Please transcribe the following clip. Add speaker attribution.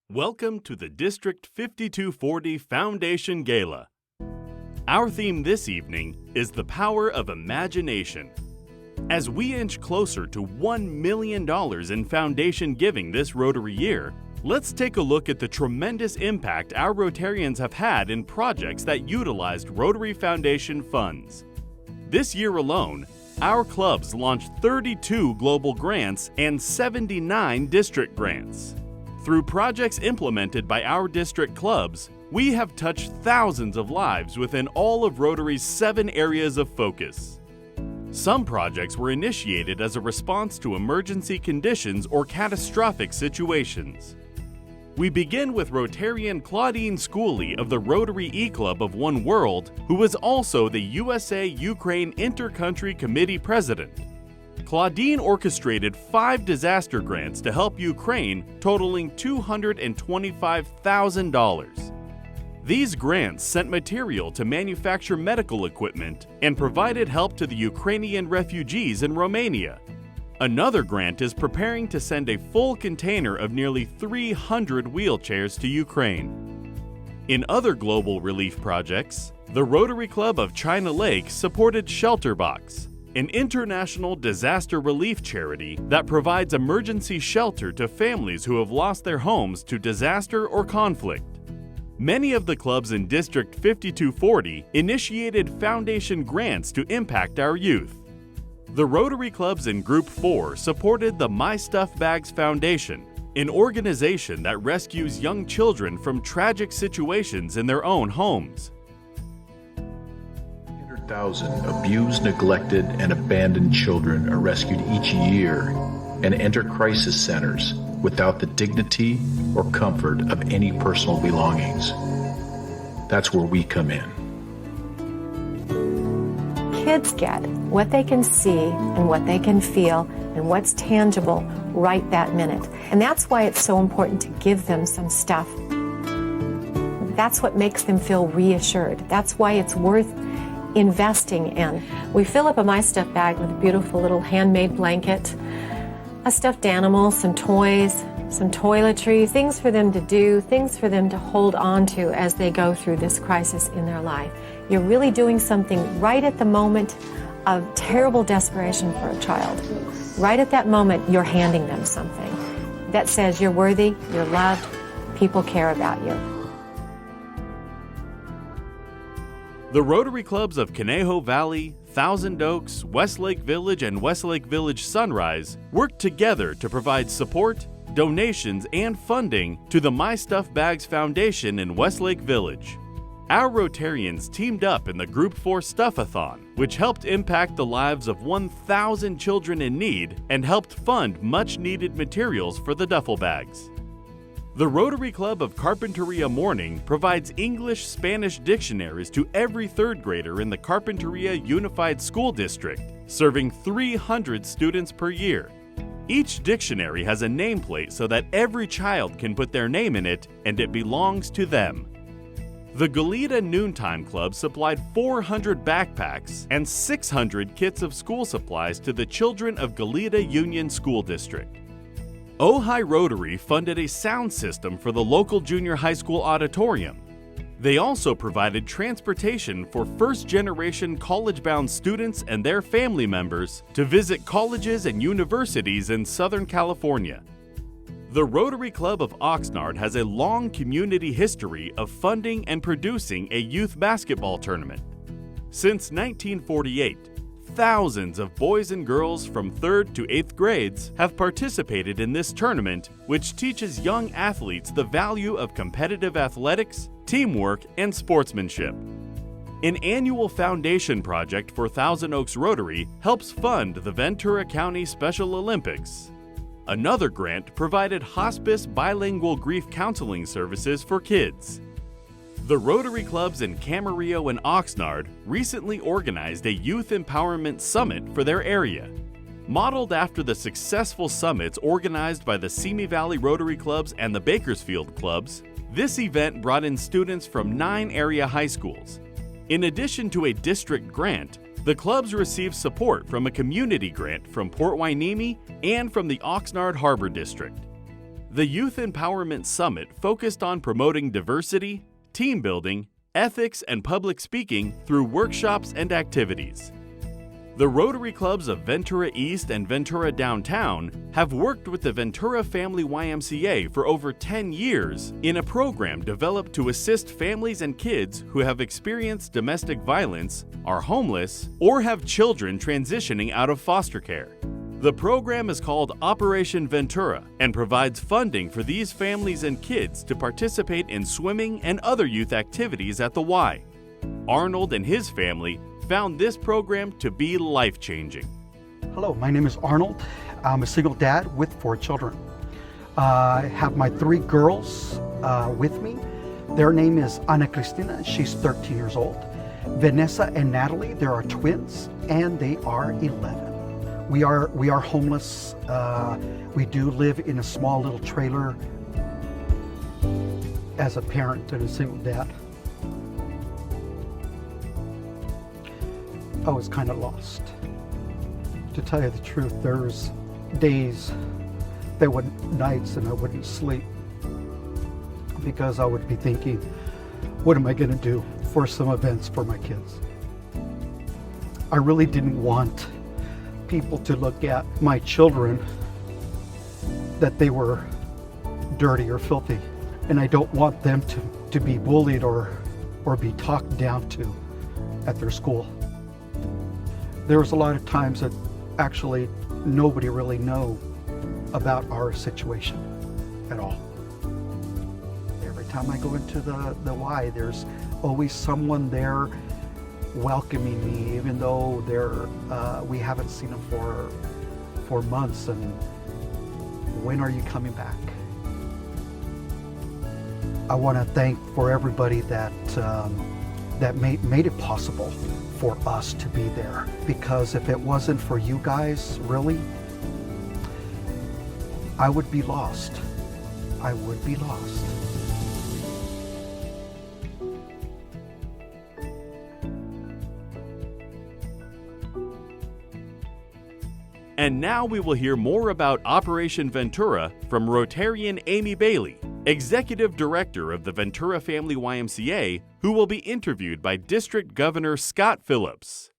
Speaker 1: Welcome to the District 5240 Foundation Gala. Our theme this evening is the power of imagination. As we inch closer to $1 million in foundation giving this Rotary year, let's take a look at the tremendous impact our Rotarians have had in projects that utilized Rotary Foundation funds. This year alone, our clubs launched 32 global grants and 79 district grants. Through projects implemented by our district clubs, we have touched thousands of lives within all of Rotary's 7 areas of focus. Some projects were initiated as a response to emergency conditions or catastrophic situations. We begin with Rotarian Claudine Schooley of the Rotary E-Club of One World, who was also the USA-Ukraine Inter-Country Committee President. Claudine orchestrated 5 disaster grants to help Ukraine, totaling $225,000. These grants sent material to manufacture medical equipment and provided help to the Ukrainian refugees in Romania. Another grant is preparing to send a full container of nearly 300 wheelchairs to Ukraine. In other global relief projects, the Rotary Club of China Lake supported Shelterbox, an international disaster relief charity that provides emergency shelter to families who have lost their homes to disaster or conflict. Many of the clubs in District 5240 initiated foundation grants to impact our youth. The Rotary clubs in Group 4 supported the My Stuff Bags Foundation, an organization that rescues young children from tragic situations in their own homes.
Speaker 2: 100,000 abused, neglected, and abandoned children are rescued each year and enter crisis centers without the dignity or comfort of any personal belongings. That's where we come in.
Speaker 3: Kids get what they can see and what they can feel and what's tangible right that minute. And that's why it's so important to give them some stuff. That's what makes them feel reassured. That's why it's worth investing in. We fill up a My Stuff bag with a beautiful little handmade blanket, a stuffed animal, some toys, some toiletries, things for them to do, things for them to hold on to as they go through this crisis in their life. You're really doing something right at the moment of terrible desperation for a child. Right at that moment, you're handing them something that says you're worthy, you're loved, people care about you.
Speaker 1: The Rotary Clubs of Conejo Valley, Thousand Oaks, Westlake Village, and Westlake Village Sunrise worked together to provide support, donations, and funding to the My Stuff Bags Foundation in Westlake Village. Our Rotarians teamed up in the Group 4 Stuff-a-thon, which helped impact the lives of 1,000 children in need and helped fund much-needed materials for the duffel bags. The Rotary Club of Carpinteria Morning provides English-Spanish dictionaries to every 3rd grader in the Carpinteria Unified School District, serving 300 students per year. Each dictionary has a nameplate so that every child can put their name in it and it belongs to them. The Goleta Noontime Club supplied 400 backpacks and 600 kits of school supplies to the children of Goleta Union School District. Ojai Rotary funded a sound system for the local junior high school auditorium. They also provided transportation for first-generation college-bound students and their family members to visit colleges and universities in Southern California. The Rotary Club of Oxnard has a long community history of funding and producing a youth basketball tournament. Since 1948, thousands of boys and girls from 3rd to 8th grades have participated in this tournament, which teaches young athletes the value of competitive athletics, teamwork, and sportsmanship. An annual foundation project for Thousand Oaks Rotary helps fund the Ventura County Special Olympics. Another grant provided hospice bilingual grief counseling services for kids. The Rotary Clubs in Camarillo and Oxnard recently organized a Youth Empowerment Summit for their area. Modeled after the successful summits organized by the Simi Valley Rotary Clubs and the Bakersfield Clubs, this event brought in students from 9 area high schools. In addition to a district grant, the clubs received support from a community grant from Port Hueneme and from the Oxnard Harbor District. The Youth Empowerment Summit focused on promoting diversity, team building, ethics, and public speaking through workshops and activities. The Rotary Clubs of Ventura East and Ventura Downtown have worked with the Ventura Family YMCA for over 10 years in a program developed to assist families and kids who have experienced domestic violence, are homeless, or have children transitioning out of foster care. The program is called Operation Ventura and provides funding for these families and kids to participate in swimming and other youth activities at the Y. Arnold and his family found this program to be life-changing.
Speaker 4: Hello, my name is Arnold. I'm a single dad with 4 children. I have my 3 girls with me. Their name is Ana Cristina, she's 13 years old. Vanessa and Natalie, they are twins, and they are 11. We are homeless. We do live in a small little trailer as a parent and a single dad. I was kind of lost. To tell you the truth, there's days, nights, and I wouldn't sleep because I would be thinking, what am I going to do for some events for my kids? I really didn't want people to look at my children that they were dirty or filthy, and I don't want them to be bullied or be talked down to at their school. There was a lot of times that actually nobody really knew about our situation at all. Every time I go into the Y, there's always someone there welcoming me, even though we haven't seen them for months. And when are you coming back? I want to thank for everybody that made it possible for us to be there, because if it wasn't for you guys, really, I would be lost. I would be lost.
Speaker 1: And now we will hear more about Operation Ventura from Rotarian Amy Bailey, Executive Director of the Ventura Family YMCA, who will be interviewed by District Governor Scott Phillips.